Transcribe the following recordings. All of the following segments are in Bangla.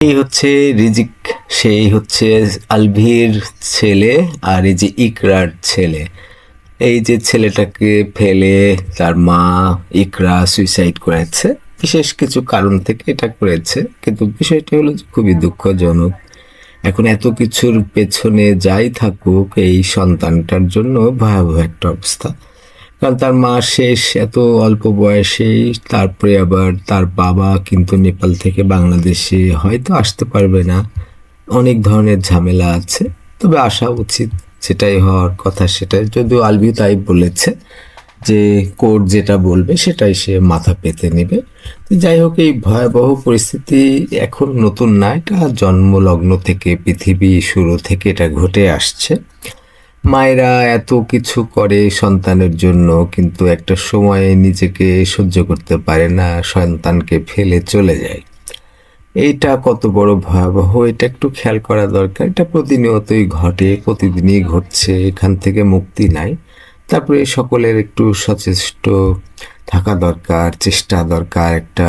এই হচ্ছে রিজিক, সেই হচ্ছে আলভির ছেলে, আর এই যে ইকরার ছেলে। এই যে ছেলেটাকে ফেলে তার মা ইকরা সুইসাইড করেছে, বিশেষ কিছু কারণ থেকে এটা করেছে, কিন্তু বিষয়টা হলো যে খুবই দুঃখজনক। এখন এত কিছুর পেছনে যাই থাকুক, এই সন্তানটার জন্য ভয়াবহ একটা অবস্থা। কারণ তার মা শেষ এত অল্প বয়সেই, তারপরে আবার তার বাবা কিন্তু নেপাল থেকে বাংলাদেশে হয়তো আসতে পারবে না, অনেক ধরনের ঝামেলা আছে। তবে আসা উচিত, যেটাই হওয়ার কথা সেটাই, যদিও আলভিও তাই বলেছে যে কোর্ট যেটা বলবে সেটাই সে মাথা পেতে নেবে। তো যাই হোক, এই ভয়াবহ পরিস্থিতি এখন নতুন না, এটা জন্মলগ্ন থেকে, পৃথিবী শুরু থেকে এটা ঘটে আসছে। মায়েরা এত কিছু করে সন্তানের জন্য, কিন্তু একটা সময়ে নিজেকে সহ্য করতে পারে না, সন্তানকে ফেলে চলে যায়। এইটা কত বড় ভয়াবহ, এটা একটু খেয়াল করা দরকার। এটা প্রতিনিয়তই ঘটে, প্রতিদিনই ঘটছে, এখান থেকে মুক্তি নাই। তারপরে সকলের একটু সচেষ্ট থাকা দরকার, চেষ্টা দরকার, একটা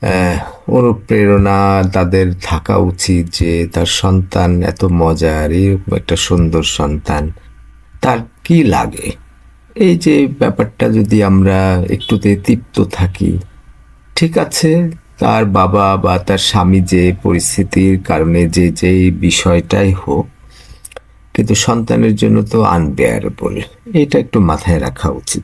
আহ, অনুপ্রেরণা তাদের থাকা উচিত যে তার সন্তান এত মজার, এরকম একটা সুন্দর সন্তান, তার কি লাগে। এই যে ব্যাপারটা যদি আমরা একটুতে তৃপ্ত থাকি, ঠিক আছে, তার বাবা বা তার স্বামী যে পরিস্থিতির কারণে যে যে বিষয়টাই হোক, কিন্তু সন্তানের জন্য তো আনবেয়ারেবল। এটা একটু মাথায় রাখা উচিত।